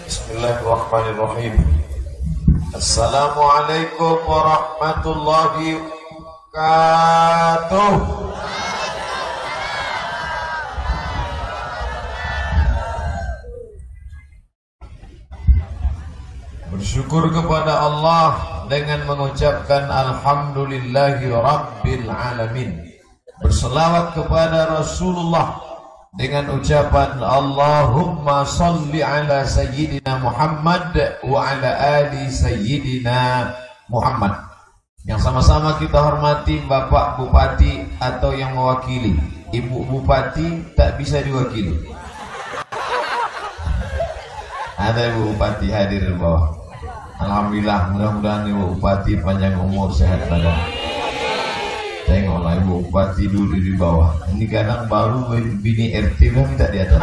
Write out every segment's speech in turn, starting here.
Bismillahirrahmanirrahim. Assalamualaikum warahmatullahi wabarakatuh. Bersyukur kepada Allah dengan mengucapkan alhamdulillahi rabbil alamin. Berselawat kepada Rasulullah dengan ucapan Allahumma salli ala sayyidina Muhammad wa ala ali sayyidina Muhammad. Yang sama-sama kita hormati Bapak Bupati atau yang mewakili. Ibu Bupati tak bisa diwakili. Ada Ibu Bupati hadir di bawah. Alhamdulillah, mudah-mudahan Ibu Bupati panjang umur, sehat badan. Tengoklah Ibu Bupati dulu di bawah. Ini kadang baru bini RT kan minta di atas.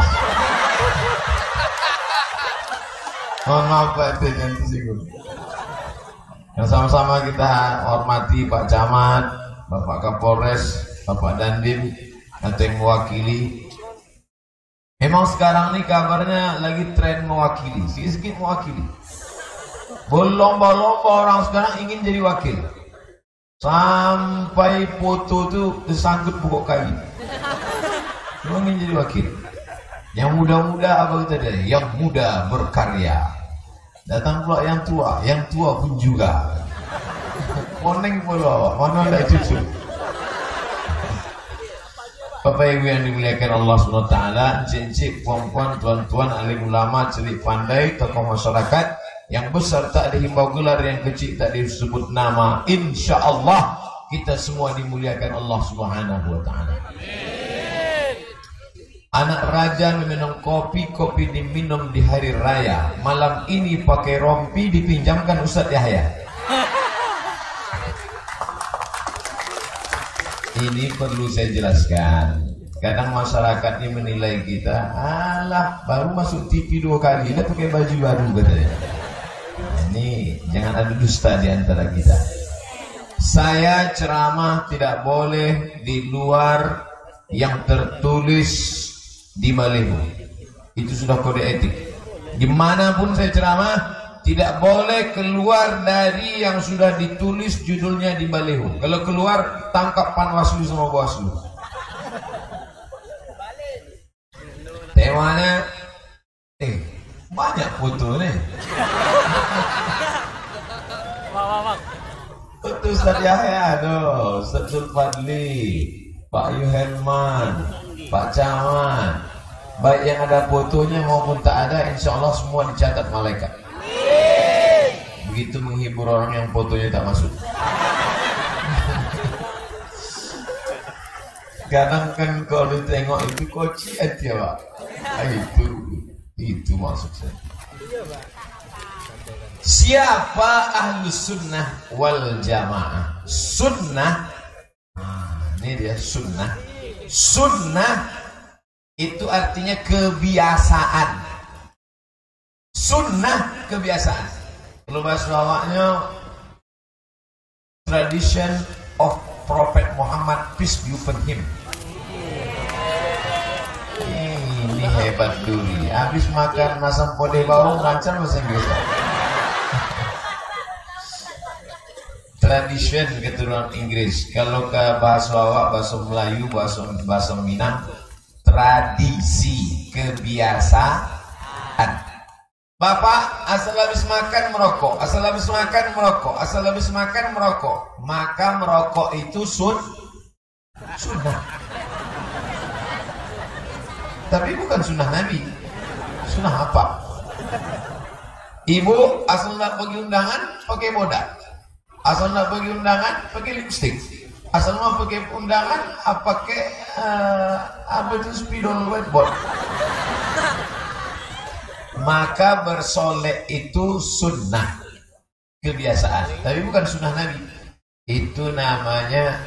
Mohon maaf Pak RT, nanti singgung. Yang sama-sama kita hormati Pak Camat, Bapak Kapolres, Bapak Dandim, atau yang mewakili. Memang sekarang ini kabarnya lagi tren mewakili, sedikit mewakili. Berlomba-lomba orang sekarang ingin jadi wakil. Sampai foto tuh tersangkut pokok kayu. Semua ingin jadi wakil. Yang muda-muda apa kita dari? Yang muda berkarya. Datang pula yang tua pun juga. Koneng pula, mana ada cucu. Bapak Ibu yang dimuliakan Allah SWT, encik-encik, puan-puan, tuan-tuan, alim ulama, celik pandai, tokoh masyarakat, yang besar tak dihimbau gelar, yang kecil tak disebut nama. Insya Allah kita semua dimuliakan Allah Subhanahu wa Ta'ala. Anak raja meminum kopi, kopi diminum di hari raya. Malam ini pakai rompi dipinjamkan Ustadz Yahya. Ini perlu saya jelaskan. Kadang masyarakat ini menilai kita, alah baru masuk TV 2 kali, dia pakai baju baru katanya. Ini jangan ada dusta di antara kita. Saya ceramah tidak boleh di luar yang tertulis di baliho. Itu sudah kode etik. Dimanapun saya ceramah tidak boleh keluar dari yang sudah ditulis judulnya di baliho. Kalau keluar tangkap Panwaslu sama Bawaslu. Temanya banyak foto nih. Foto Ustaz Yahya, Ustaz Zulfadli, Pak Yuhelman, Pak Camat. Baik yang ada fotonya maupun tak ada, insya Allah semua dicatat malaikat. Begitu menghibur orang yang fotonya tak masuk. Kadang kan kalau ditengok itu kocian ya Pak. Itu maksud saya. Siapa ahlus sunnah wal jamaah? Sunnah, ini dia sunnah. Sunnah itu artinya kebiasaan. Sunnah kebiasaan. Kalau bahasa awaknya tradition of Prophet Muhammad, peace be upon him. Ini hebat dulu. Habis makan masam pode bawang lancar bahasa Inggris. Tradition keturunan Inggris. Kalau ke bahasa awak, bahasa Melayu, bahasa Minang, tradisi, kebiasaan. Bapak asal habis makan merokok, asal habis makan merokok, asal habis makan merokok. Maka merokok itu sunnah. Tapi bukan sunnah Nabi. Sunnah apa? Ibu asal nak pergi undangan pakai bodak. Asal nak pergi undangan pakai lipstick. Asal mau pakai undangan pakai apa itu spidol whiteboard. Maka bersolek itu sunnah, kebiasaan. Tapi bukan sunnah Nabi. Itu namanya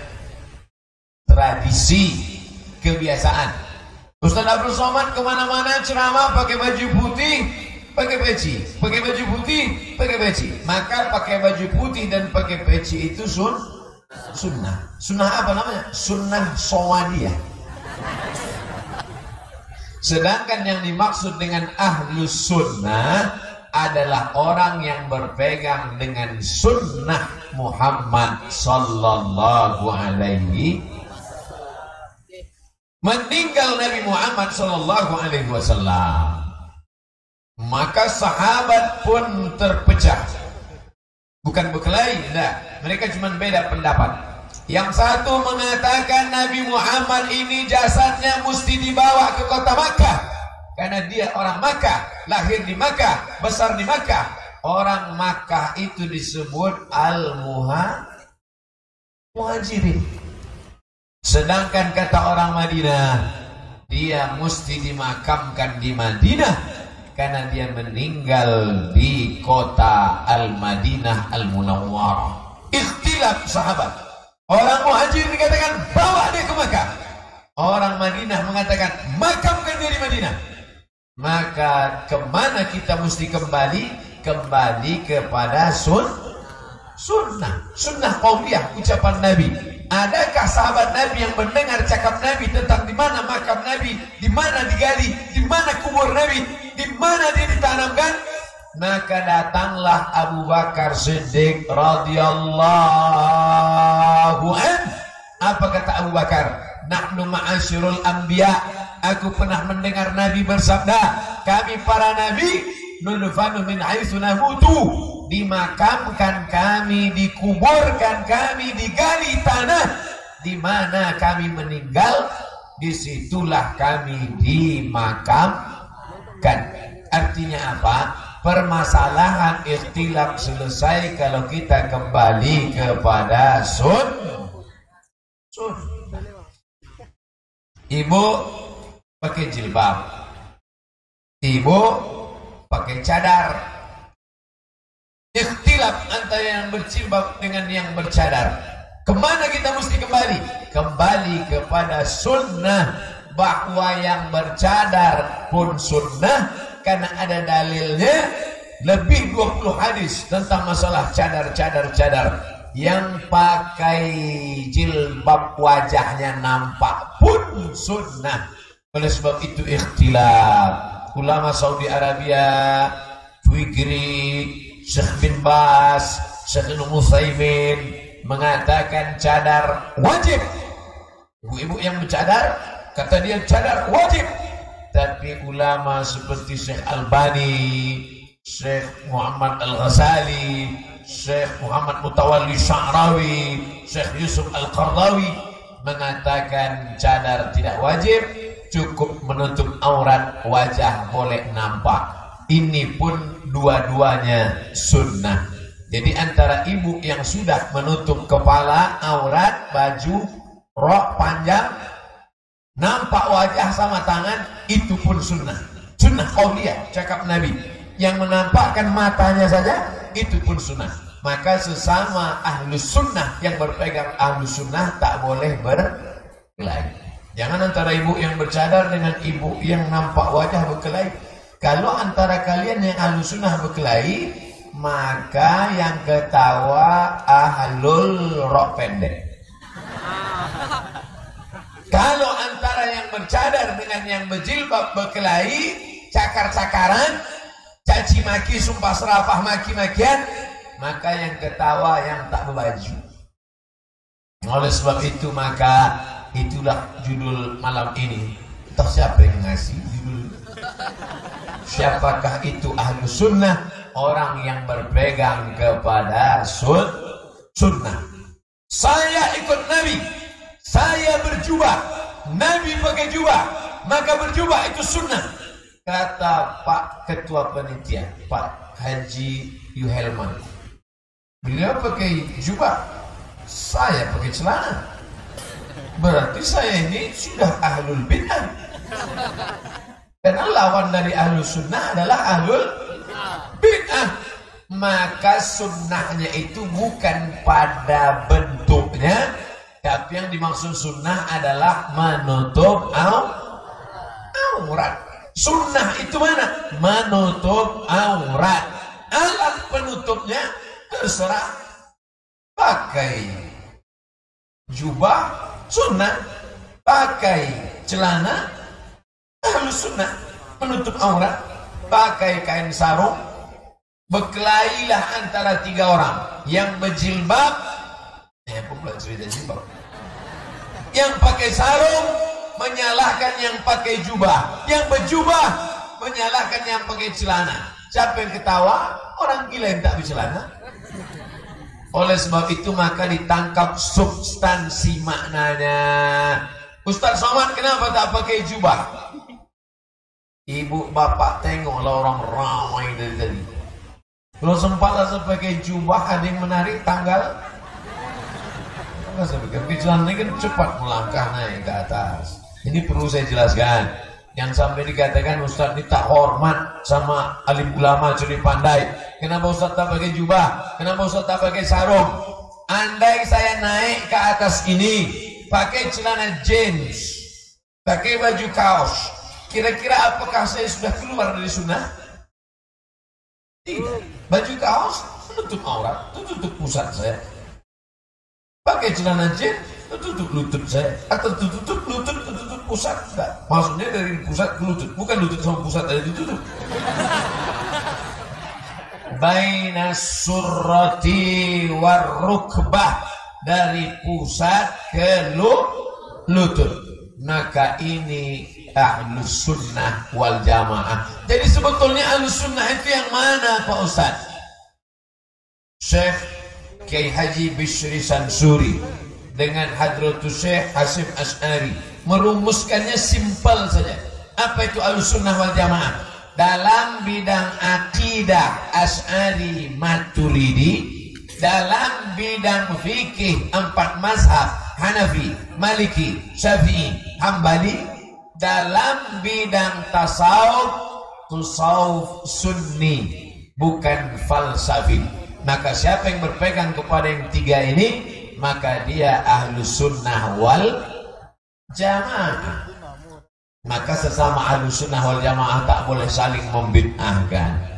tradisi, kebiasaan. Ustaz Abdul Somad kemana-mana ceramah pakai baju putih, pakai peci. Pakai baju putih, pakai peci. Maka pakai baju putih dan pakai peci itu sunnah. Sunnah apa namanya? Sunnah Sawadiyah. Sedangkan yang dimaksud dengan ahlus sunnah adalah orang yang berpegang dengan sunnah Muhammad sallallahu alaihi. Meninggal Nabi Muhammad sallallahu alaihi wasallam, maka sahabat pun terpecah. Bukan berkelahi, enggak. Mereka cuma beda pendapat. Yang satu mengatakan Nabi Muhammad ini jasadnya mesti dibawa ke kota Makkah, karena dia orang Makkah, lahir di Makkah, besar di Makkah. Orang Makkah itu disebut al-muhajirin. Sedangkan kata orang Madinah, dia mesti dimakamkan di Madinah karena dia meninggal di kota Al-Madinah Al-Munawwarah. Ikhtilaf sahabat. Orang Muhajirin dikatakan bawa dia ke Makkah. Orang Madinah mengatakan makamkan dia di Madinah. Maka kemana kita mesti kembali? Kembali kepada sunnah qauliyah, ucapan Nabi. Adakah sahabat Nabi yang mendengar cakap Nabi tentang di mana makam Nabi, di mana digali, di mana kubur Nabi, di mana dia ditanamkan? Maka datanglah Abu Bakar Siddiq radhiyallahu anhu. Apa kata Abu Bakar? Nahnu ma'asyirul anbiya. Aku pernah mendengar Nabi bersabda, kami para nabi nudfanu min haitsu namutu. Dimakamkan kami, dikuburkan kami, digali tanah di mana kami meninggal, disitulah kami dimakamkan. Artinya apa? Permasalahan ikhtilaf selesai kalau kita kembali kepada sunnah. Ibu pakai jilbab, ibu pakai cadar. Ikhtilaf antara yang berjilbab dengan yang bercadar. Kemana kita mesti kembali? Kembali kepada sunnah, bahwa yang bercadar pun sunnah, karena ada dalilnya. Lebih 20 hadis tentang masalah cadar. Yang pakai jilbab wajahnya nampak pun sunnah. Oleh sebab itu ikhtilaf. Ulama Saudi Arabia, Fikri, Syekh bin Bas, Syekh Utsaimin mengatakan cadar wajib. Ibu-ibu yang bercadar, kata dia cadar wajib. Tapi ulama seperti Syekh Albani, Syekh Muhammad Al-Ghazali, Syekh Muhammad Mutawalli Sya'rawi, Syekh Yusuf Al-Qardawi mengatakan cadar tidak wajib, cukup menutup aurat, wajah boleh nampak. Ini pun dua-duanya sunnah. Jadi antara ibu yang sudah menutup kepala, aurat, baju, rok panjang, nampak wajah sama tangan, itu pun sunnah. Sunnah qauliyah, cakap Nabi. Yang menampakkan matanya saja, itu pun sunnah. Maka sesama ahlus sunnah yang berpegang ahlus sunnah tak boleh berkelahi. Jangan antara ibu yang bercadar dengan ibu yang nampak wajah berkelahi. Kalau antara kalian yang ahlus sunnah berkelahi, maka yang ketawa ahlul rok pendek. Kalau antara yang bercadar dengan yang berjilbab berkelahi, cakar-cakaran, caci maki, sumpah serapah, maki-makian, maka yang ketawa yang tak berbaju. Oleh sebab itu, maka itulah judul malam ini. Entah siapa yang ngasih judul. Siapakah itu ahlus sunnah? Orang yang berpegang kepada sunnah. Saya ikut Nabi, saya berjubah, Nabi pakai jubah, maka berjubah itu sunnah. Kata Pak Ketua Panitia, Pak Haji Yuhelman, beliau pakai jubah, saya pakai celana. Berarti saya ini sudah ahlul bid'ah. Karena lawan dari ahlus sunnah adalah ahlul bid'ah. Maka sunnahnya itu bukan pada bentuknya, tapi yang dimaksud sunnah adalah menutup aurat. Sunnah itu mana? Menutup aurat. Alat penutupnya terserah. Pakai jubah sunnah, pakai celana Ahlus Sunnah menutup aurat, pakai kain sarung, berkelailah antara 3 orang, yang berjilbab, yang pakai sarung menyalahkan yang pakai jubah, yang berjubah menyalahkan yang pakai celana. Siapa yang ketawa? Orang gila yang tak bercelana. Oleh sebab itu maka ditangkap substansi maknanya. Ustaz Somad kenapa tak pakai jubah? Ibu bapak tengoklah orang ramai dari tadi. Kalau sempatlah saya pakai jubah, ada yang menarik tanggal. Enggak, saya pikir celana ini kan cepat melangkah naik ke atas. Ini perlu saya jelaskan. Yang sampai dikatakan Ustaz ini tak hormat sama alim ulama curi pandai. Kenapa Ustaz tak pakai jubah? Kenapa Ustaz tak pakai sarung? Andai saya naik ke atas ini, pakai celana jeans, pakai baju kaos, kira-kira apakah saya sudah keluar dari sunnah? Tidak. Baju kaos menutup aurat, tutup pusat saya. Pakai celana jeans, tutup lutut saya. Atau tutup lutut, tutup pusat. Enggak. Maksudnya dari pusat ke lutut, bukan lutut sama pusat tadi ditutup. Baina surrati warrukbah, dari pusat ke lutut. Maka ini Ahlus Sunnah wal Jamaah. Jadi sebetulnya Ahlus Sunnah itu yang mana Pak Ustaz? Syekh Kiai Haji Bishri Sansuri dengan Hadratus Syekh Hasim Asy'ari merumuskannya simpel saja. Apa itu Ahlus Sunnah wal Jamaah? Dalam bidang akidah Asy'ari Maturidi, dalam bidang fikih 4 mazhab Hanafi, Maliki, Syafi'i, Hambali, dalam bidang tasawuf Sunni, bukan falsafi. Maka siapa yang berpegang kepada yang 3 ini, maka dia Ahlus Sunnah wal Jamaah. Maka sesama Ahlus Sunnah wal Jamaah tak boleh saling membid'ahkan.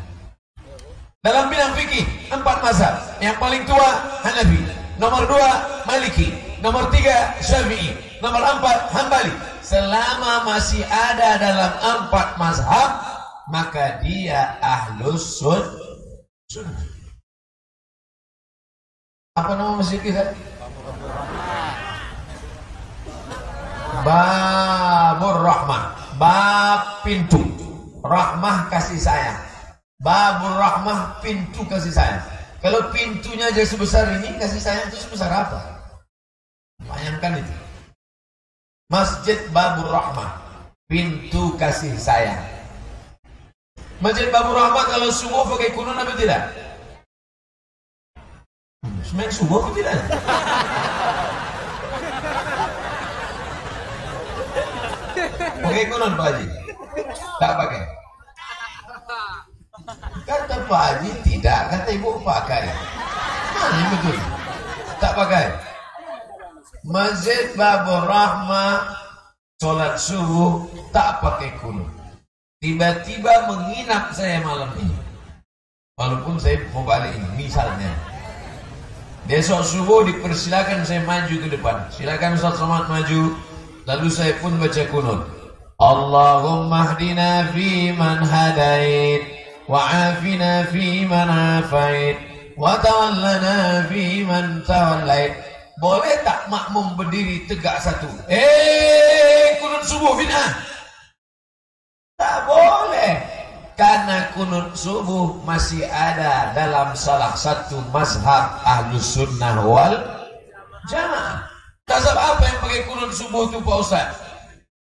Dalam bidang fikih 4 mazhab. Yang paling tua Hanafi, nomor 2 Maliki, nomor 3 Syafi'i, nomor 4 Hambali. Selama masih ada dalam 4 mazhab, maka dia Ahlus Sunnah. Apa nama masjid kita? Babur Rahmah. Bab pintu. Rahmah kasih sayang. Babur Rahmah, pintu kasih sayang. Kalau pintunya aja sebesar ini, kasih sayang itu sebesar apa? Bayangkan itu. Masjid Babur Rahmah, pintu kasih sayang. Masjid Babur Rahmah kalau subuh pakai kunun apa tidak? Semen subuh atau tidak? Pakai kunun Pak Haji? Tak pakai. Kata Pak Haji tidak, kata Ibu pakai. Mana betul? Tak pakai. Masjid Babur Rahmah sholat subuh tak pakai kunut. Tiba-tiba menginap saya malam ini. Walaupun saya mau balik ini, misalnya besok subuh dipersilakan saya maju ke depan. Silakan Ustaz Somad maju. Lalu saya pun baca kunut. Allahumma hdina fi man hadait, wa afina fi man afait, wa tawallana fi man tawallait. Boleh tak makmum berdiri tegak satu? Kunut subuh bid'ah. Tak boleh. Karena kunut subuh masih ada dalam salah satu mazhab Ahlus Sunnah wal Jamaah. Mazhab apa yang pakai kunut subuh itu Pak Ustaz?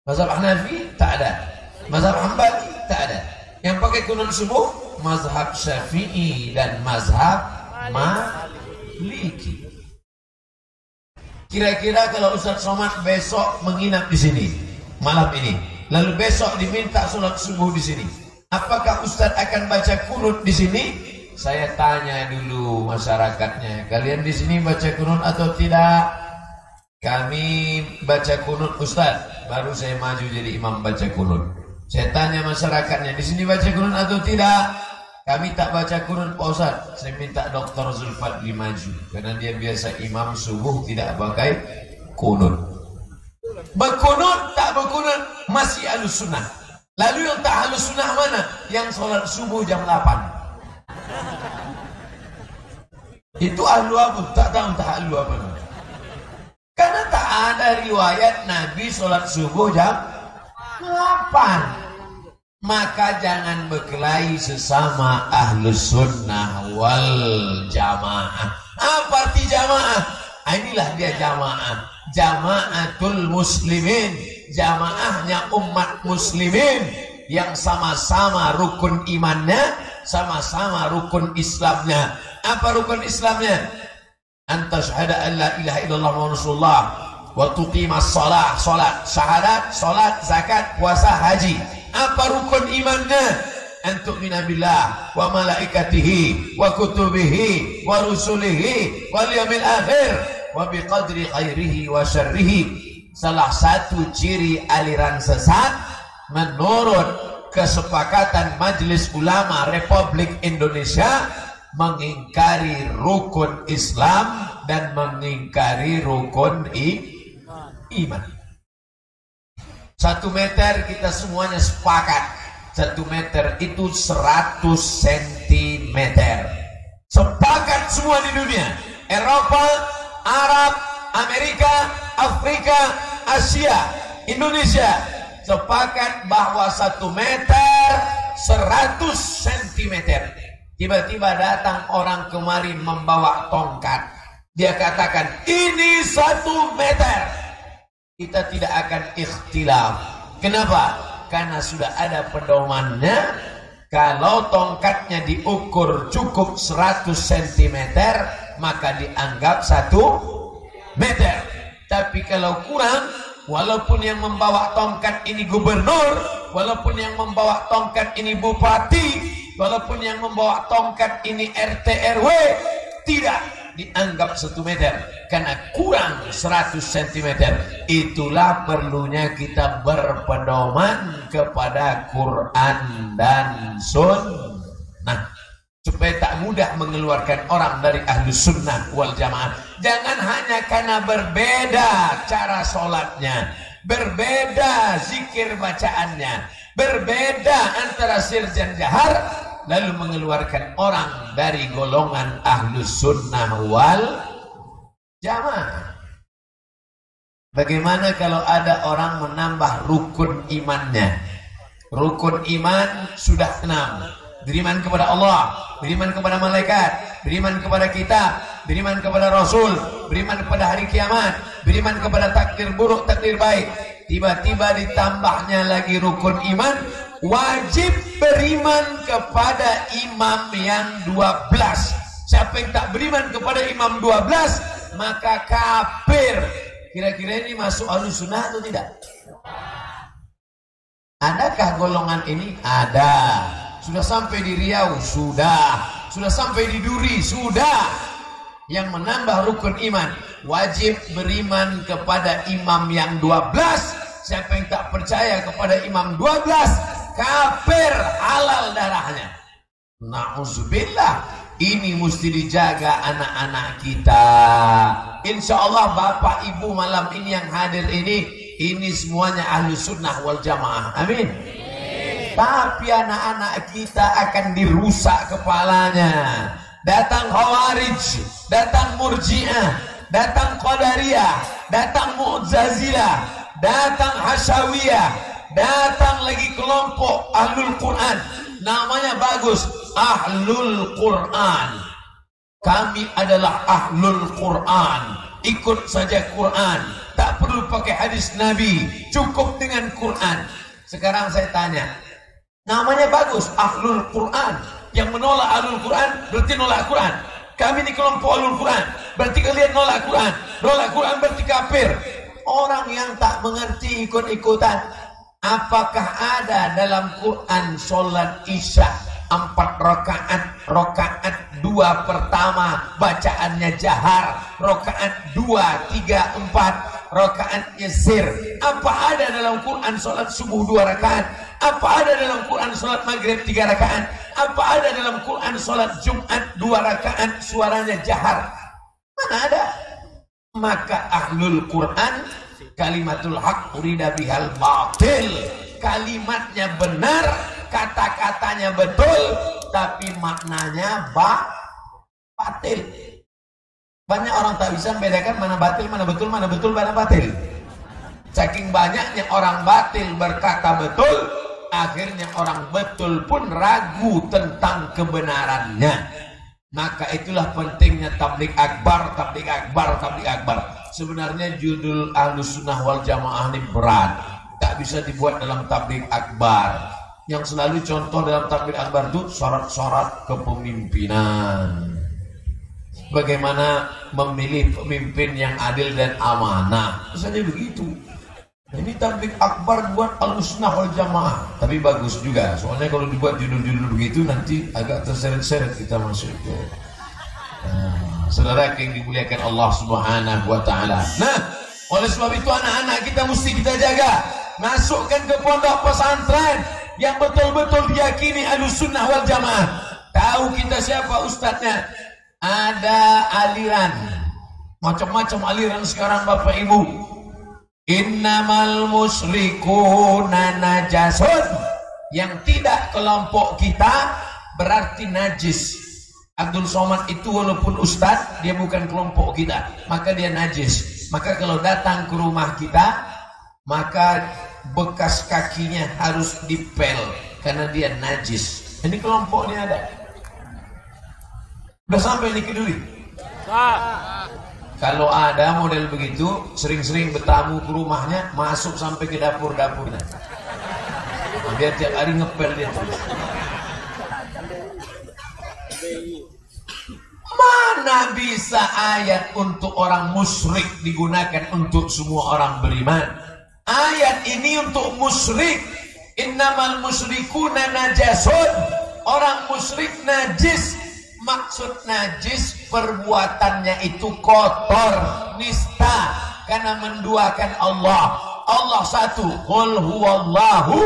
Mazhab Hanafi? Tak ada. Mazhab Hambali? Tak ada. Yang pakai kunut subuh mazhab Syafi'i dan mazhab Maliki. Kira-kira kalau Ustaz Somad besok menginap di sini malam ini, lalu besok diminta sholat subuh di sini, apakah Ustaz akan baca kunut di sini? Saya tanya dulu masyarakatnya, kalian di sini baca kunut atau tidak? Kami baca kunut Ustaz, baru saya maju jadi imam baca kunut. Saya tanya masyarakatnya, di sini baca kunut atau tidak? Kami tak baca kunut Pak Ustaz. Saya minta Dr. Zulfadli maju, karena dia biasa imam subuh tidak pakai kunut. Berkunut tak berkunut masih Ahlus Sunnah. Lalu yang tak halus sunnah mana? Yang sholat subuh jam 8. Itu ahlu apa? Tak tahu tak ahlu apa. Karena tak ada riwayat Nabi sholat subuh jam 8. Maka jangan berkelahi sesama ahlus sunnah wal jamaah. Apa arti jamaah? Inilah dia jamaah. Jamaatul muslimin. Jamaahnya umat muslimin yang sama-sama rukun imannya, sama-sama rukun Islamnya. Apa rukun Islamnya? Anta syahada an la ilaha illallah wa rasulullah wa tuqimas shalah, salat, syahadat, salat, zakat, puasa, haji. Apa rukun imannya? An tu'mina billah wa malaikatihi wa kutubihi wa rusulihi wal yawmil akhir wa biqadri khairihi wa syarrihi. Salah satu ciri aliran sesat menurut kesepakatan Majelis Ulama Republik Indonesia mengingkari rukun Islam dan mengingkari rukun iman. 1 meter kita semuanya sepakat. 1 meter itu 100 cm. Sepakat semua di dunia. Eropa, Arab, Amerika, Afrika, Asia, Indonesia sepakat bahwa 1 meter 100 cm. Tiba-tiba datang orang kemari membawa tongkat. Dia katakan ini 1 meter. Kita tidak akan ikhtilaf. Kenapa? Karena sudah ada pedomannya. Kalau tongkatnya diukur cukup 100 cm, maka dianggap 1 meter. Tapi kalau kurang, walaupun yang membawa tongkat ini gubernur, walaupun yang membawa tongkat ini bupati, walaupun yang membawa tongkat ini RT RW, tidak dianggap 1 meter karena kurang 100 cm. Itulah perlunya kita berpedoman kepada Quran dan Sunnah supaya tak mudah mengeluarkan orang dari ahlu sunnah wal jamaah. Jangan hanya karena berbeda cara sholatnya, berbeda zikir bacaannya, berbeda antara sir dan jahar, lalu mengeluarkan orang dari golongan ahlu sunnah wal jamaah. Bagaimana kalau ada orang menambah rukun imannya? Rukun iman sudah 6. Beriman kepada Allah, beriman kepada malaikat, beriman kepada kitab, beriman kepada Rasul, beriman kepada hari kiamat, beriman kepada takdir buruk, takdir baik. Tiba-tiba ditambahnya lagi rukun iman, wajib beriman kepada imam yang 12. Siapa yang tak beriman kepada imam 12, maka kafir. Kira-kira ini masuk ahlus sunnah atau tidak? Adakah golongan ini? Ada. Sudah sampai di Riau? Sudah sampai di Duri? Sudah. Yang menambah rukun iman, wajib beriman kepada imam yang 12. Siapa yang tak percaya kepada imam 12, kafir, halal darahnya. Na'udzubillah. Ini mesti dijaga anak-anak kita. Insya Allah bapak ibu malam ini yang hadir ini semuanya ahlu sunnah wal jamaah. Amin. Tapi anak-anak kita akan dirusak kepalanya. Datang Khawarij, datang Murji'ah, datang Qadariyah, datang Mu'tazilah, datang Hasyawiyah, datang lagi kelompok Ahlul Quran. Namanya bagus, Ahlul Quran. Kami adalah Ahlul Quran. Ikut saja Quran. Tak perlu pakai hadis Nabi, cukup dengan Quran. Sekarang saya tanya, namanya bagus, Ahlul Quran. Yang menolak Ahlul Quran berarti nolak Quran. Kami di kelompok Ahlul Quran, berarti kalian nolak Quran. Nolak Quran berarti kafir. Orang yang tak mengerti ikut-ikutan. Apakah ada dalam Quran sholat isya 4 rakaat, rakaat 2 pertama bacaannya jahar, rakaat 2, 3, 4 rakaatnya sir? Apa ada dalam Quran sholat subuh 2 rakaat? Apa ada dalam Quran sholat maghrib 3 rakaat? Apa ada dalam Quran sholat Jumat 2 rakaat suaranya jahar? Mana ada? Maka ahlul Quran kalimatul haq urida bihal batil. kalimatnya benar, kata-katanya betul, tapi maknanya batil. Banyak orang tak bisa membedakan mana batil, mana betul, mana betul, mana batil. Saking banyaknya orang batil berkata betul, akhirnya orang betul pun ragu tentang kebenarannya. Maka itulah pentingnya tabligh akbar, tabligh akbar, tabligh akbar. Sebenarnya judul Ahlussunnah wal Jamaah ini berat, tak bisa dibuat dalam tabligh akbar. Yang selalu contoh dalam tabligh akbar itu syarat-syarat kepemimpinan. Bagaimana memilih pemimpin yang adil dan amanah, misalnya begitu. Ini tabligh akbar buat Ahlussunnah wal Jamaah, tapi bagus juga. Soalnya kalau dibuat judul-judul begitu nanti agak terseret-seret kita masuk ke. Saudara yang dimuliakan Allah Subhanahu wa taala. Nah, oleh sebab itu anak-anak kita mesti kita jaga. Masukkan ke pondok pesantren yang betul-betul diyakini Ahlussunnah wal Jamaah. Tahu kita siapa ustadznya? Ada aliran, macam-macam aliran sekarang Bapak Ibu. Innamal musyrikuna najasun. Yang tidak kelompok kita berarti najis. Abdul Somad itu walaupun ustadz, dia bukan kelompok kita, maka dia najis. Maka kalau datang ke rumah kita, maka bekas kakinya harus dipel karena dia najis. Ini kelompoknya ada. Udah sampai ini keduri. Kalau ada model begitu, sering-sering bertamu ke rumahnya, masuk sampai ke dapur-dapurnya. Biar tiap hari ngepel dia terus. Mana bisa ayat untuk orang musyrik digunakan untuk semua orang beriman? Ayat ini untuk musyrik. Innamal musyrikuna najasun. Orang musyrik najis. Maksud najis perbuatannya itu kotor, nista, karena menduakan Allah. Allah satu, qul huwallahu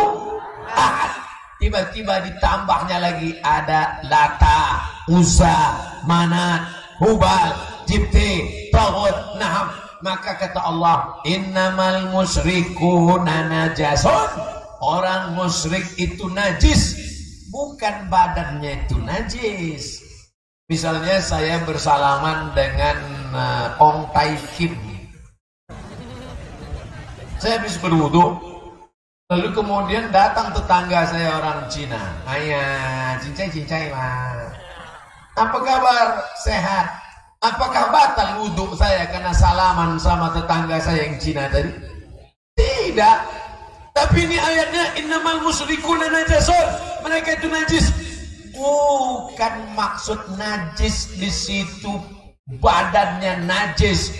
ahad. Tiba-tiba ditambahnya lagi ada Lata, Uzza, Manat, Hubal, Jibti, Taghut, Naham. Maka kata Allah, innamal musyrikuna najasun. Orang musyrik itu najis, bukan badannya itu najis. Misalnya saya bersalaman dengan Ong Tai Kim. Saya habis berwudu, lalu kemudian datang tetangga saya orang Cina. Ayah, cincai mah. Apa kabar? Sehat. Apakah batal wudu saya karena salaman sama tetangga saya yang Cina tadi? Tidak. Tapi ini ayatnya innamal musyrikuna najasun. Mereka itu najis. Bukan maksud najis di situ badannya najis.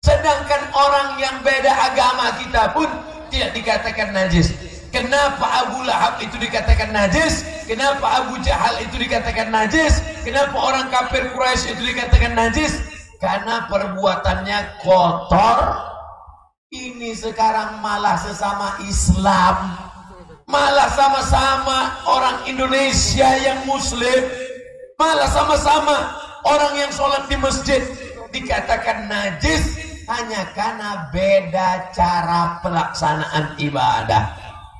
Sedangkan orang yang beda agama kita pun tidak dikatakan najis. Kenapa Abu Lahab itu dikatakan najis? Kenapa Abu Jahal itu dikatakan najis? Kenapa orang kafir Quraisy itu dikatakan najis? Karena perbuatannya kotor. Ini sekarang malah sesama Islam, malah sama-sama orang Indonesia yang muslim, malah sama-sama orang yang sholat di masjid dikatakan najis hanya karena beda cara pelaksanaan ibadah.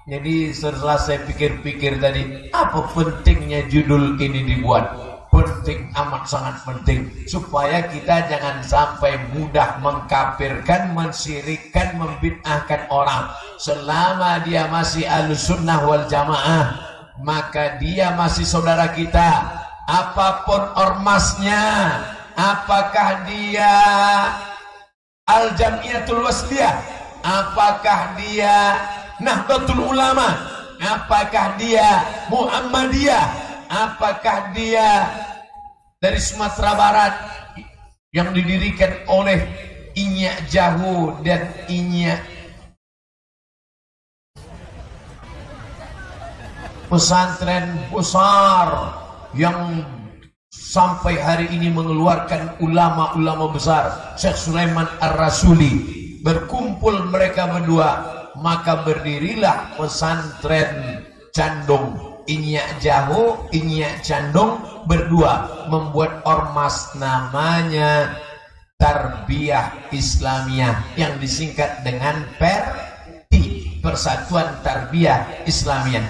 Jadi setelah saya pikir-pikir tadi, apa pentingnya judul ini dibuat? Penting, amat sangat penting, supaya kita jangan sampai mudah mengkafirkan, mensyirikkan, membid'ahkan orang. Selama dia masih Ahlussunnah wal Jamaah, maka dia masih saudara kita. Apapun ormasnya, apakah dia Al-Jamiyatul Wasliyah, apakah dia Nahdlatul Ulama, apakah dia Muhammadiyah, apakah dia dari Sumatera Barat yang didirikan oleh Inyak Jahu dan Inyak pesantren besar yang sampai hari ini mengeluarkan ulama-ulama besar, Syekh Sulaiman Ar-Rasuli. Berkumpul mereka berdua, maka berdirilah pesantren Candong. Inyak Jahu, Inyak Candong berdua membuat ormas namanya Tarbiyah Islamiyah yang disingkat dengan PERTI, Persatuan Tarbiyah Islamiyah.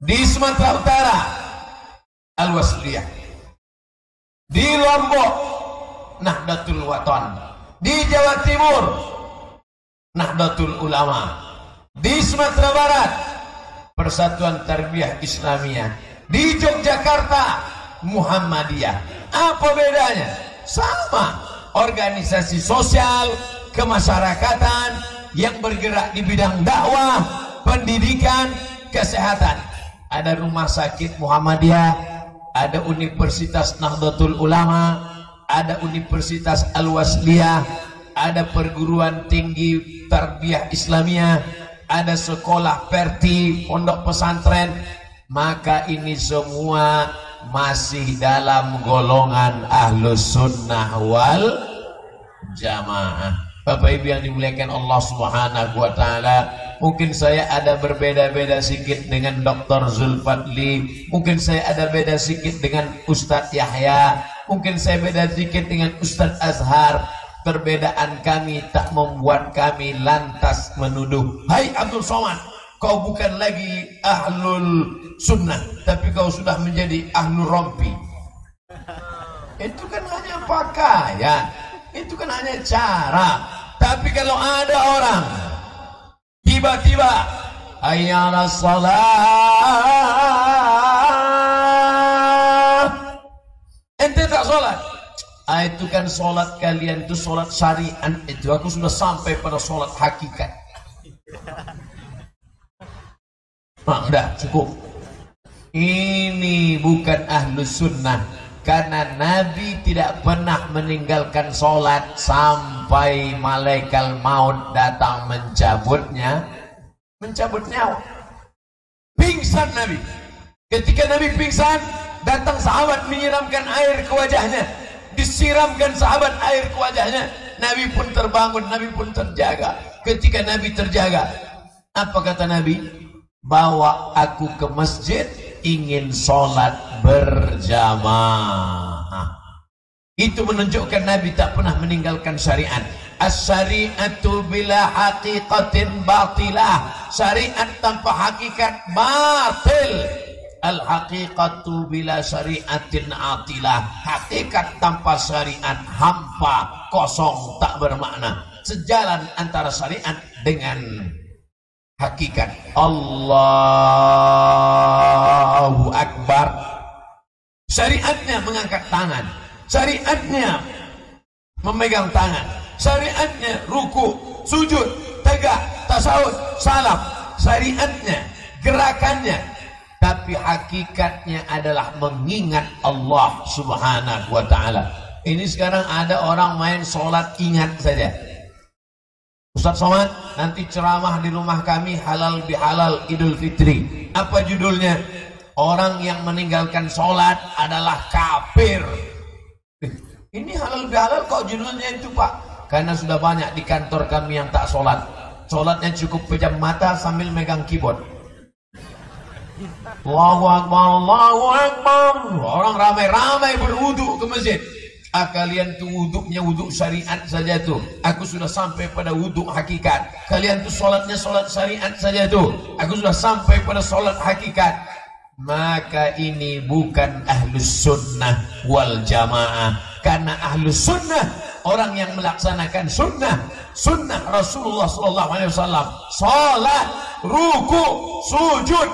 Di Sumatera Utara Al-Wasliyah, di Lombok Nahdlatul Wathon, di Jawa Timur Nahdlatul Ulama, di Sumatera Barat Persatuan Tarbiyah Islamiyah, di Yogyakarta Muhammadiyah. Apa bedanya? Sama, organisasi sosial kemasyarakatan yang bergerak di bidang dakwah, pendidikan, kesehatan. Ada rumah sakit Muhammadiyah, ada Universitas Nahdlatul Ulama, ada Universitas Al-Wasliyah, ada perguruan tinggi Tarbiyah Islamiyah, ada sekolah Perti, pondok pesantren. Maka ini semua masih dalam golongan Ahlus Sunnah wal Jamaah. Bapak Ibu yang dimuliakan Allah Subhanahu wa taala, mungkin saya ada berbeda-beda sedikit dengan Dr. Zulfadli, mungkin saya ada beda sedikit dengan Ustadz Yahya, mungkin saya beda sedikit dengan Ustadz Azhar. Perbedaan kami tak membuat kami lantas menuduh, hai Abdul Somad, kau bukan lagi Ahlul Sunnah, tapi kau sudah menjadi Ahlul Rompi. Itu kan hanya pakaian, itu kan hanya cara. Tapi kalau ada orang tiba-tiba hayya 'alas shalah, ente tak sholat, itu kan sholat kalian itu sholat syariat, itu aku sudah sampai pada sholat hakikat. Nah, udah cukup. Ini bukan Ahlus Sunnah. Karena Nabi tidak pernah meninggalkan sholat sampai malaikat maut datang mencabut nyawa. Pingsan Nabi. Ketika Nabi pingsan, datang sahabat menyiramkan air ke wajahnya. Disiramkan sahabat air ke wajahnya. Nabi pun terbangun, Nabi pun terjaga. Ketika Nabi terjaga, apa kata Nabi? Bawa aku ke masjid, ingin sholat berjamaah. Itu menunjukkan Nabi tak pernah meninggalkan syariat. As-syari'atu bila haqiqatin batilah. Syariat tanpa hakikat batil. Al-haqiqatu bila syariatin atilah. Hakikat tanpa syariat hampa, kosong, tak bermakna. Sejalan antara syariat dengan hakikat. Allahu Akbar. Syariatnya mengangkat tangan, syariatnya memegang tangan, syariatnya ruku, sujud, tegak, tasawuf, salam. Syariatnya, gerakannya, tapi hakikatnya adalah mengingat Allah Subhanahu wa taala. Ini sekarang ada orang main sholat ingat saja. Ustaz Somad, nanti ceramah di rumah kami halal bihalal Idul Fitri. Apa judulnya? Orang yang meninggalkan sholat adalah kafir. Ini halal bihalal kok judulnya itu Pak? Karena sudah banyak di kantor kami yang tak sholat. Sholatnya cukup pejam mata sambil megang keyboard. Allahu Akbar, Allahu Akbar. Orang ramai-ramai berwudu ke masjid. Kalian tuh wuduknya wuduk syariat saja tuh. Aku sudah sampai pada wuduk hakikat. Kalian tuh sholatnya sholat syariat saja tuh. Aku sudah sampai pada sholat hakikat. Maka ini bukan Ahlus Sunnah wal Jamaah. Karena Ahlus Sunnah, orang yang melaksanakan sunnah Rasulullah SAW, sholat, ruku, sujud.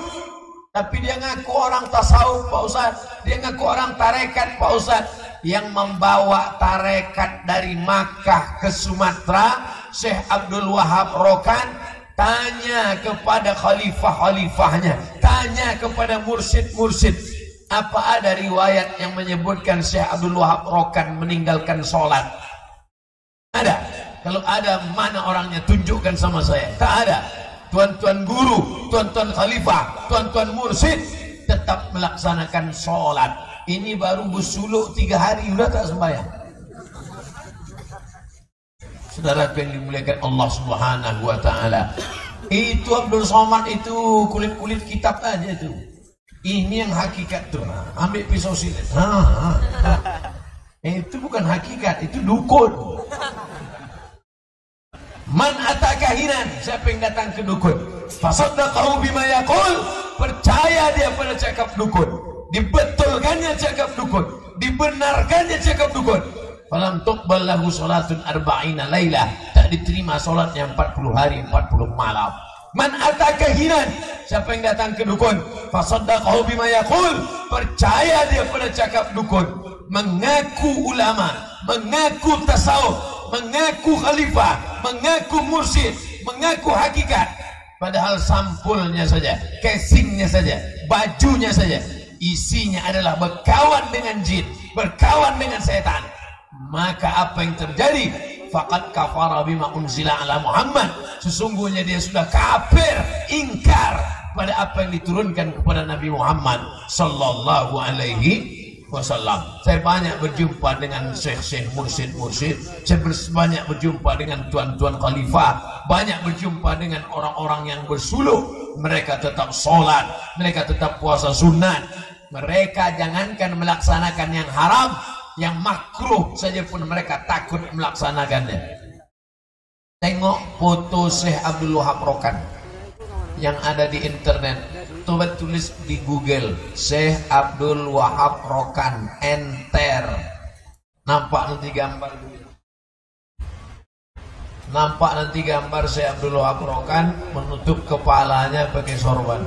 Tapi dia ngaku orang tasawuf Pak Ustaz, dia ngaku orang tarekat Pak Ustaz. Yang membawa tarekat dari Makkah ke Sumatera, Syekh Abdul Wahab Rokan, tanya kepada khalifah-khalifahnya, tanya kepada mursyid-mursyid, apa ada riwayat yang menyebutkan Syekh Abdul Wahab Rokan meninggalkan sholat? Ada? Kalau ada, mana orangnya? Tunjukkan sama saya. Tak ada. Tuan-tuan guru, tuan-tuan khalifah, tuan-tuan mursyid tetap melaksanakan sholat. Ini baru bersuluk 3 hari udah tak sembahyang. Saudara yang dimuliakan Allah Subhanahu wa taala. Itu Abdul Somad itu kulit-kulit kitab aja itu. Ini yang hakikat tuh. Ambil pisau silet. Itu bukan hakikat, itu dukun. Man ataka kahinan, siapa yang datang ke dukun, fasaddaqahu bima yaqul, percaya dia pada cakap dukun, dibetulkannya cakap dukun, dibenarkannya cakap dukun, falam tuqbal lahu salatun arba'ina lailah, tak diterima salatnya 40 hari 40 malam. Man ata kahinan, siapa yang datang ke dukun, fasaddaqahu bima yaqul, percaya dia pada cakap dukun, mengaku ulama, mengaku tasawuf, mengaku khalifah, mengaku mursyid, mengaku hakikat, padahal sampulnya saja, casingnya saja, bajunya saja, isinya adalah berkawan dengan jin, berkawan dengan setan. Maka apa yang terjadi? Faqad kafara bima unzila ala Muhammad, sesungguhnya dia sudah kafir, ingkar pada apa yang diturunkan kepada Nabi Muhammad sallallahu alaihi wasallam. Saya banyak berjumpa dengan syekh-syekh, mursyid-mursyid, saya banyak berjumpa dengan tuan-tuan khalifah, banyak berjumpa dengan orang-orang yang bersuluk. Mereka tetap sholat, mereka tetap puasa sunat, mereka jangankan melaksanakan yang haram, yang makruh saja pun mereka takut melaksanakannya. Tengok foto Syekh Abdul Wahab Rokan yang ada di internet, coba tulis di Google Syekh Abdul Wahab Rokan, enter, nampak nanti gambar, nampak nanti gambar Syekh Abdul Wahab Rokan menutup kepalanya pakai sorban.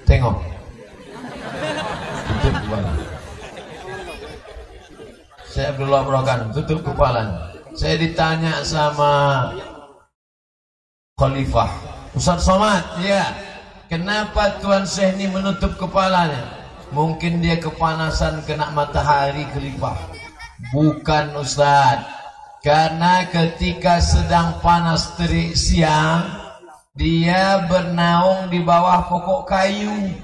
Tengok, tutup kepala Syekh Abdul Wahab Rokan, tutup kepalanya. Saya ditanya sama Khalifah Ustaz Somad, ya, kenapa Tuan Syekh ini menutup kepalanya? Mungkin dia kepanasan kena matahari, Khalifah. Bukan Ustaz, karena ketika sedang panas terik siang, dia bernaung di bawah pokok kayu.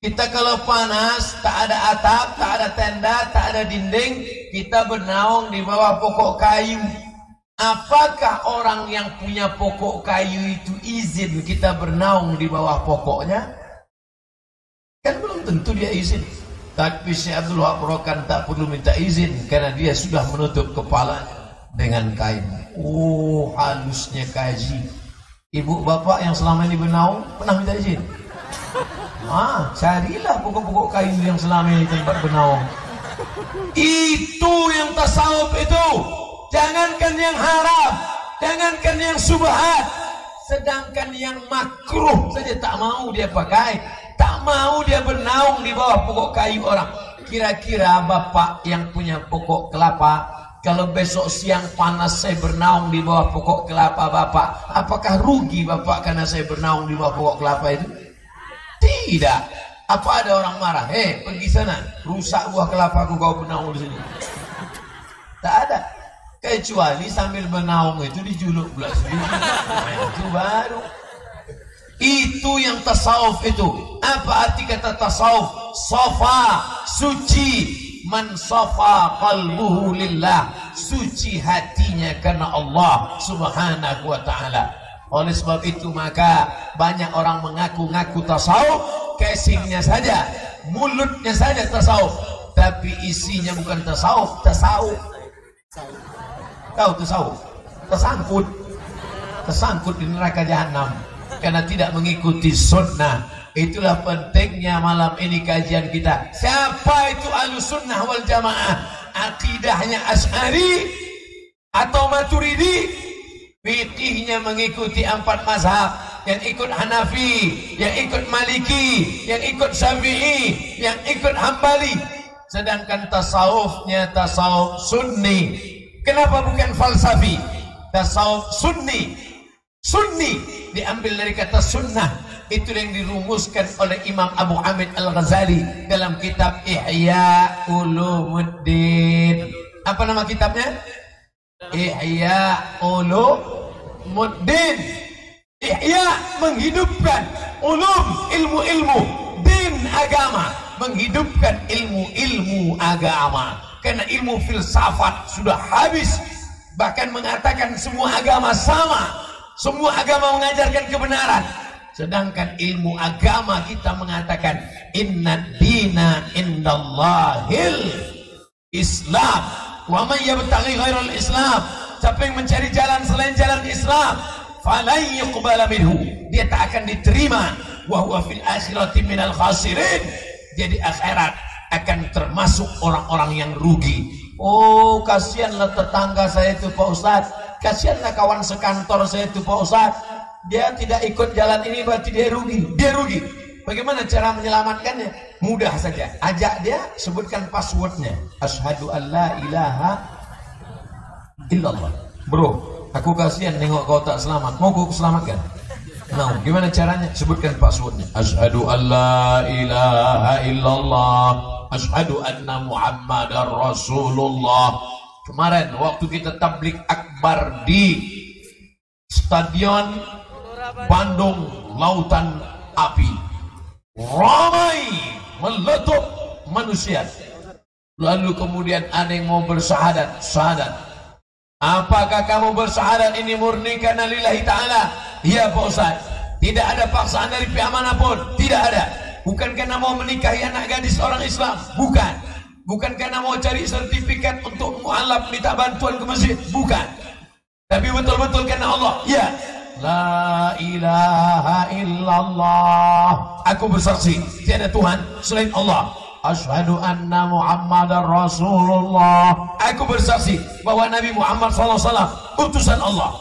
Kita kalau panas, tak ada atap, tak ada tenda, tak ada dinding, kita bernaung di bawah pokok kayu. Apakah orang yang punya pokok kayu itu izin kita bernaung di bawah pokoknya? Kan belum tentu dia izin. Tapi Syekh Abdul Wahab Rokan tak perlu minta izin karena dia sudah menutup kepalanya dengan kain. Oh, halusnya kaji. Ibu bapak yang selama ini bernaung pernah minta izin? Carilah pokok-pokok kayu yang selama ini tempat bernaung. Itu yang tasawuf itu. Jangankan yang haram, jangankan yang subhat, sedangkan yang makruh saja tak mau dia pakai, tak mau dia bernaung di bawah pokok kayu orang. Kira-kira bapak yang punya pokok kelapa, kalau besok siang panas saya bernaung di bawah pokok kelapa bapak, apakah rugi bapak karena saya bernaung di bawah pokok kelapa itu? Tidak. Apa ada orang marah? Pergi sana, rusak buah kelapaku kau bernaung di sini. Tak ada. Kecuali sambil bernaung itu dijuluk pula sendiri. Itu baru. Itu yang tasawuf itu. Apa arti kata tasawuf? Safa, suci. Man safa qalbuhu lillah, suci hatinya karena Allah subhanahu wa ta'ala. Oleh sebab itu maka banyak orang mengaku-ngaku tasawuf, casingnya saja, mulutnya saja tasawuf, tapi isinya bukan tasawuf. Tasawuf, tahu tasawuf? Tersangkut di neraka jahanam karena tidak mengikuti sunnah. Itulah pentingnya malam ini kajian kita. Siapa itu Ahlus Sunnah wal Jamaah? Akidahnya Asy'ari atau Maturidi? Fikihnya mengikuti 4 mazhab, yang ikut Hanafi, yang ikut Maliki, yang ikut Syafi'i, yang ikut Hambali. Sedangkan tasawufnya tasawuf Sunni. Kenapa bukan falsafi? Tasawuf Sunni. Sunni diambil dari kata sunnah. Itu yang dirumuskan oleh Imam Abu Hamid Al-Ghazali dalam kitab Ihya Ulumuddin. Apa nama kitabnya? Ihya Ulumuddin. Ihya menghidupkan ulum, ilmu-ilmu, din agama, menghidupkan ilmu-ilmu agama. Karena ilmu filsafat sudah habis. Bahkan mengatakan semua agama sama, semua agama mengajarkan kebenaran. Sedangkan ilmu agama kita mengatakan inna dina indallahil Islam Wa may yabtaghi ghairal Islam, siapa yang mencari jalan selain jalan Islam, falan yuqbala minhu, dia tak akan diterima. Wa huwa fil akhirati minal khasirin, jadi akhirat akan termasuk orang-orang yang rugi. Oh, kasihanlah tetangga saya itu Pak Ustaz, kasihanlah kawan sekantor saya itu Pak Ustaz, dia tidak ikut jalan ini berarti dia rugi. Dia rugi. Bagaimana cara menyelamatkannya? Mudah saja, ajak dia, sebutkan passwordnya, asyhadu an la ilaha illallah. Bro, aku kasihan nengok kau tak selamat, mau ku selamatkan. Nah, gimana caranya? Sebutkan passwordnya, asyhadu an la ilaha illallah, asyhadu anna muhammadar rasulullah. Kemarin waktu kita tablik akbar di Stadion Bandung Lautan Api, ramai meletup manusia. Lalu kemudian ada yang mau bersyahadat. Apakah kamu bersyahadat ini murni karena lillahi ta'ala? Ya Pak Ustaz, tidak ada paksaan dari pihak manapun, tidak ada. Bukan karena mau menikahi anak gadis orang Islam, bukan karena mau cari sertifikat untuk mualaf minta bantuan ke masjid, bukan. Tapi betul-betul karena Allah. Ya, la ilaha illallah, aku bersaksi tiada Tuhan selain Allah. Asyhadu anna muhammadar rasulullah, aku bersaksi bahwa Nabi Muhammad SAW utusan Allah.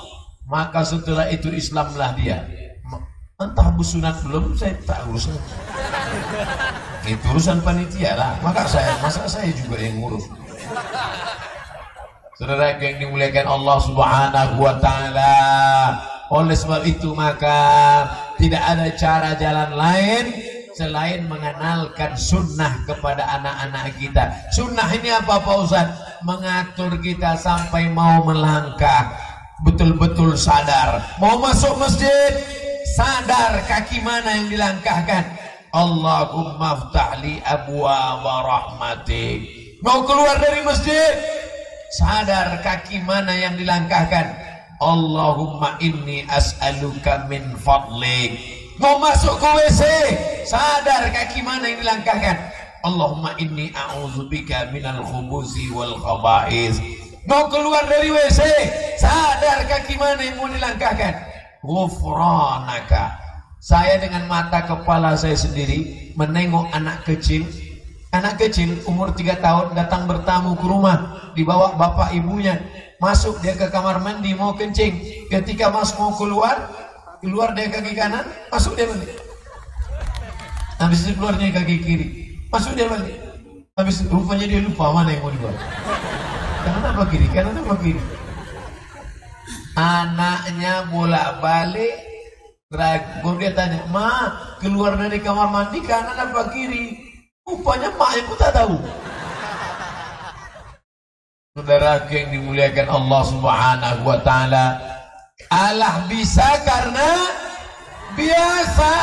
Maka setelah itu Islamlah dia. Entah bersunat belum, saya tak urusan. Itu urusan panitia lah. Masa saya juga yang ngurus. Saudara yang dimuliakan Allah Subhanahu wa taala. Oleh sebab itu maka tidak ada cara jalan lain selain mengenalkan sunnah kepada anak-anak kita. Sunnah ini apa Pak Ustaz? Mengatur kita sampai mau melangkah betul-betul sadar. Mau masuk masjid, sadar kaki mana yang dilangkahkan. Allahumma ftahli abwaaba rahmatik. Mau keluar dari masjid, sadar kaki mana yang dilangkahkan. Allahumma inni as'aluka min fadlik. Mau masuk ke WC, sadar kaki mana yang dilangkahkan. Allahumma inni a'udzubika minal khubuzi wal khaba'is. Mau keluar dari WC, sadar kaki mana yang mau dilangkahkan. Ghufranaka, saya dengan mata kepala saya sendiri menengok anak kecil umur 3 tahun datang bertamu ke rumah, dibawa bapak ibunya. Masuk dia ke kamar mandi mau kencing, ketika mau keluar dia kaki kanan, masuk dia balik. Habis itu keluarnya kaki kiri, masuk dia balik. Habis rupanya dia lupa mana yang mau dibawa. Kanan apa kiri? Anaknya bolak-balik ragu, dia tanya, "Ma, keluar dari kamar mandi kanan apa kiri?" Rupanya maknya pun tak tahu. Saudara yang dimuliakan Allah Subhanahu wa taala, Allah bisa karena biasa.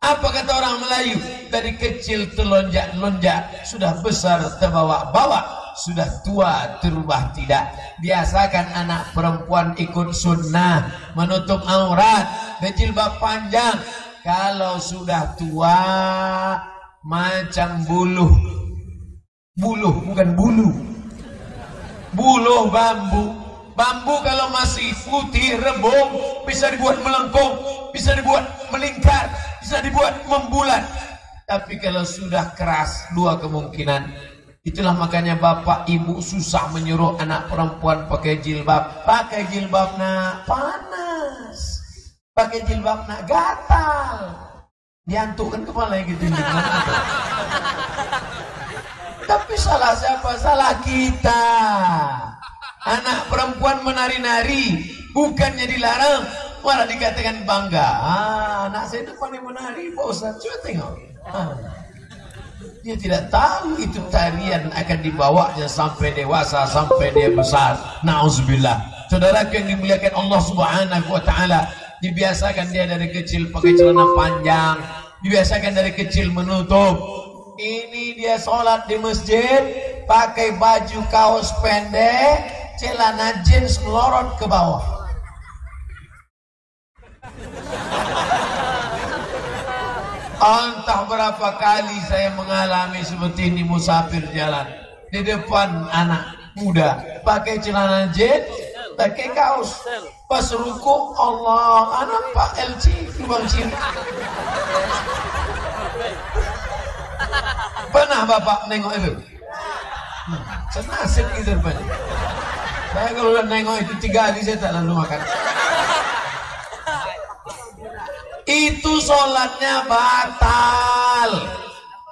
Apa kata orang Melayu? Dari kecil telonjak-lonjak, sudah besar terbawa-bawa, sudah tua terubah tidak. Biasakan anak perempuan ikut sunnah, menutup aurat, berjilbab panjang. Kalau sudah tua macam buluh bukan buluh bambu kalau masih putih rebung bisa dibuat melengkung, bisa dibuat melingkar, bisa dibuat membulat. Tapi kalau sudah keras, 2 kemungkinan. Itulah makanya bapak ibu susah menyuruh anak perempuan pakai jilbab. Pakai jilbab nak panas, pakai jilbab nak gatal, diantukkan kepala gitu. Tapi salah siapa? Salah kita. Anak perempuan menari-nari, bukannya dilarang, malah dikatakan bangga. Anak saya itu pandai menari, Pak Ustaz, coba tengok. Dia tidak tahu itu tarian akan dibawanya sampai dewasa, sampai dia besar. Na'udzubillah. Saudara yang dimuliakan Allah Subhanahu wa taala, dibiasakan dia dari kecil pakai celana panjang, dibiasakan dari kecil menutup. Ini dia sholat di masjid pakai baju kaos pendek, celana jeans melorot ke bawah. Entah berapa kali saya mengalami seperti ini musafir jalan. di depan anak muda pakai celana jeans, pakai kaos. Pas ruku, Allah, anak Pak LC lubang sini. Pernah Bapak nengok itu? Senasib gitu rupanya. Saya kalau udah nengok itu 3 hari saya tak lalu makan. Itu sholatnya batal.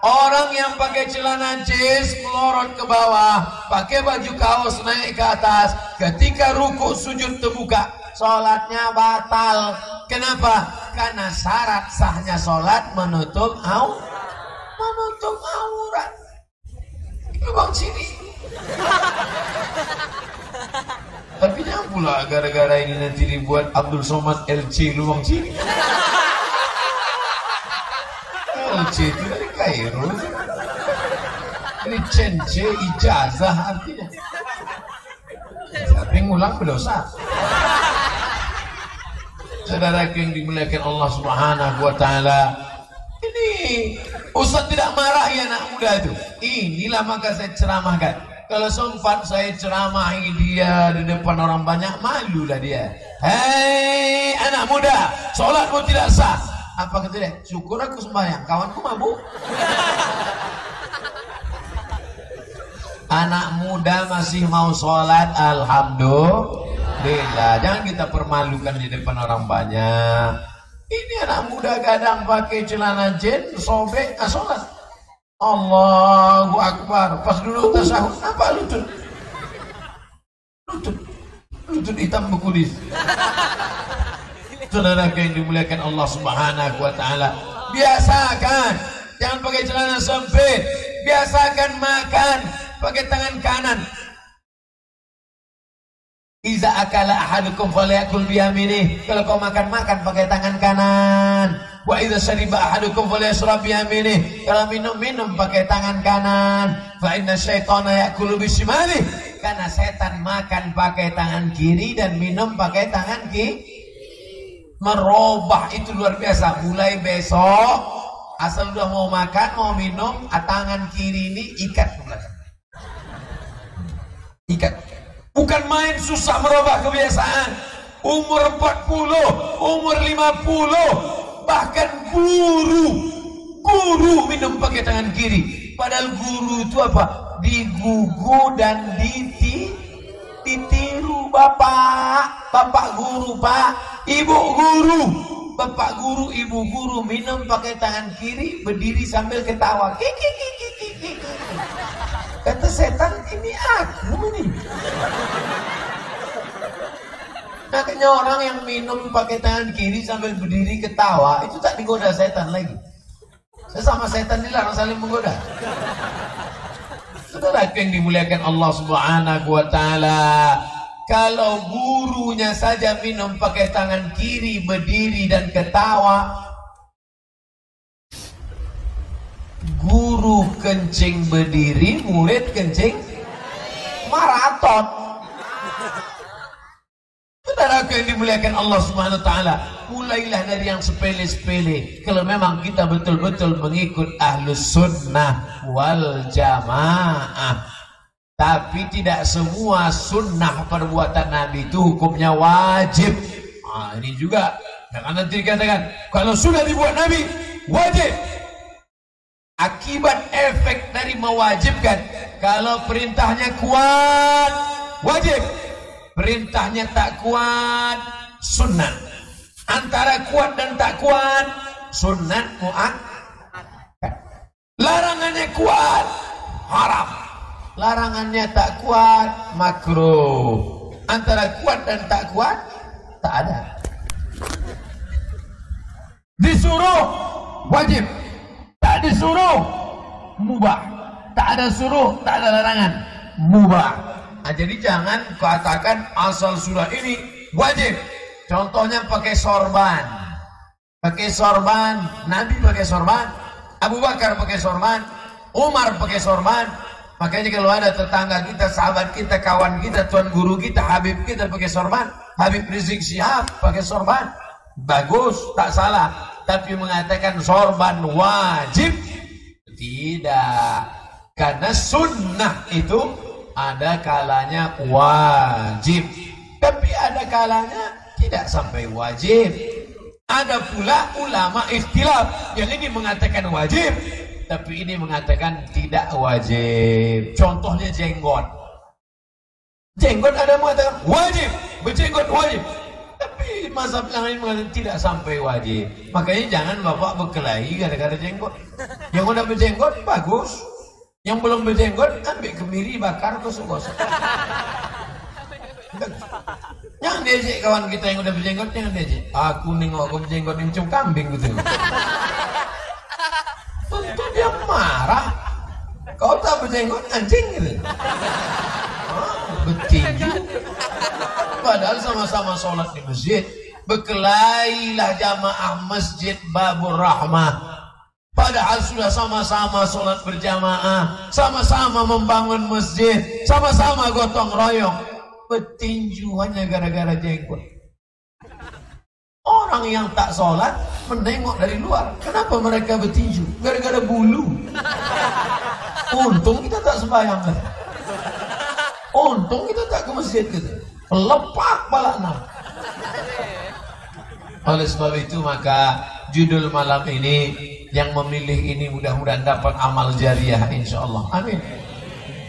Orang yang pakai celana jeans melorot ke bawah, pakai baju kaos naik ke atas, ketika ruku sujud terbuka, sholatnya batal. Kenapa? Karena syarat sahnya sholat menutup aurat. Lubang sini. Tapi jangan pula gara-gara ini nanti dibuat Abdul Somad LC lubang sini. LC itu dari Kairo. Ini cence ijazah artinya. Tapi ngulang berdosa. Saudara yang dimuliakan Allah Subhanahu wa taala, ini Ustaz tidak marah ya anak muda itu. Inilah maka saya ceramahkan. Kalau sempat saya ceramahi dia di depan orang banyak, malulah dia. Hei anak muda, sholatmu tidak sah. Apa kata dia? Syukur aku sembahyang, kawanku mabuk. Anak muda masih mau sholat, alhamdulillah. Jangan kita permalukan di depan orang banyak. Ini anak muda kadang pakai celana jeans, sobek, sholat. Allahu Akbar. Pas dulu tasawuf, apa lutut? Lutut hitam berkulis. Saudara yang dimuliakan Allah Subhanahu wa taala, biasakan jangan pakai celana sempit. Biasakan makan pakai tangan kanan. Iza akala ahadukum falyakul biyaminih. Kalau kau makan pakai tangan kanan. Wa idza shariba ahadukum falyashrab biyaminih. Kalau minum pakai tangan kanan. Fa inna syaitana ya'kulu bishimalihi. Karena setan makan pakai tangan kiri dan minum pakai tangan kiri. Merubah itu luar biasa. Mulai besok asal udah mau makan mau minum, tangan kiri ini ikat ke belakang. Ikat. Bukan main susah merubah kebiasaan. Umur 40, umur 50, bahkan guru minum pakai tangan kiri. Padahal guru itu apa? Digugu dan ditiru. Bapak guru, Pak, ibu guru. Bapak guru, ibu guru minum pakai tangan kiri, berdiri sambil ketawa. Kata setan, ini aku nih. Makanya orang yang minum pakai tangan kiri sambil berdiri ketawa, itu tak digoda setan lagi. Sesama setan dilarang saling menggoda. Saudara yang dimuliakan Allah Subhanahu wa taala, kalau gurunya saja minum pakai tangan kiri, berdiri dan ketawa, guru kencing berdiri, murid kencing maraton. Saudara yang dimuliakan Allah Subhanahu wa taala, mulailah dari yang sepele-sepele. Kalau memang kita betul-betul mengikut Ahlus Sunnah wal Jamaah. Tapi tidak semua sunnah perbuatan Nabi itu hukumnya wajib. Ini juga jangan nanti dikatakan kalau sudah dibuat Nabi wajib. Akibat efek dari mewajibkan, kalau perintahnya kuat wajib, perintahnya tak kuat sunnah. Antara kuat dan tak kuat sunnah muakkad. Larangannya kuat haram, larangannya tak kuat makruh. Antara kuat dan tak kuat tak ada. Disuruh wajib, tak disuruh mubah. Tak ada suruh, tak ada larangan, mubah. Jadi jangan katakan asal surah ini wajib. Contohnya pakai sorban. Pakai sorban, Nabi pakai sorban, Abu Bakar pakai sorban, Umar pakai sorban. Makanya kalau ada tetangga kita, sahabat kita, kawan kita, tuan guru kita, Habib kita pakai sorban, Habib Rizik Syihab pakai sorban, bagus, tak salah. Tapi mengatakan sorban wajib, tidak. Karena Karena sunnah itu ada kalanya wajib, tapi ada kalanya tidak sampai wajib. Ada pula ulama ikhtilaf, yang ini mengatakan wajib, tapi ini mengatakan tidak wajib. Contohnya jenggot. Jenggot ada mengatakan wajib, berjenggot wajib, tapi mazhab yang lain mengatakan tidak sampai wajib. Makanya jangan bapak berkelahi gara-gara jenggot. Yang udah berjenggot bagus, yang belum berjenggot ambil kemiri bakar gosok-gosok. Jangan diajak kawan kita yang udah berjenggot, jangan diajak. Aku nengok aku berjenggot ini macam kambing gitu. Tentu dia marah. Kau tak berjenggot anjing gitu. Bertinju. Padahal sama-sama sholat di masjid. Berkelailah jamaah masjid Babur Rahmah. Padahal sudah sama-sama sholat berjamaah, sama-sama membangun masjid, sama-sama gotong royong. Bertinju hanya gara-gara jenggot. Orang yang tak sholat menengok dari luar. Kenapa mereka bertinju? Gara-gara bulu. Untung kita tak sembahyang kan? Untung kita tak ke masjid gitu. Lepak balak enam. Oleh sebab itu maka judul malam ini, yang memilih ini mudah-mudahan dapat amal jariah insyaallah. Amin.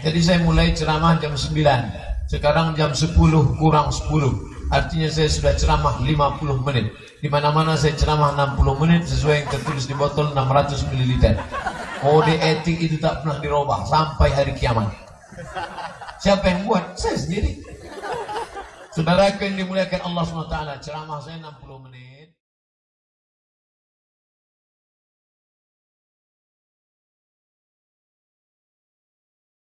Jadi saya mulai ceramah jam 9. Sekarang jam 10 kurang 10. Artinya saya sudah ceramah 50 menit. Di mana-mana saya ceramah 60 menit sesuai yang tertulis di botol 600 ml. Kode etik itu tak pernah dirubah sampai hari kiamat. Siapa yang buat? Saya sendiri. Saudara yang dimuliakan Allah SWT, ceramah saya 60 menit.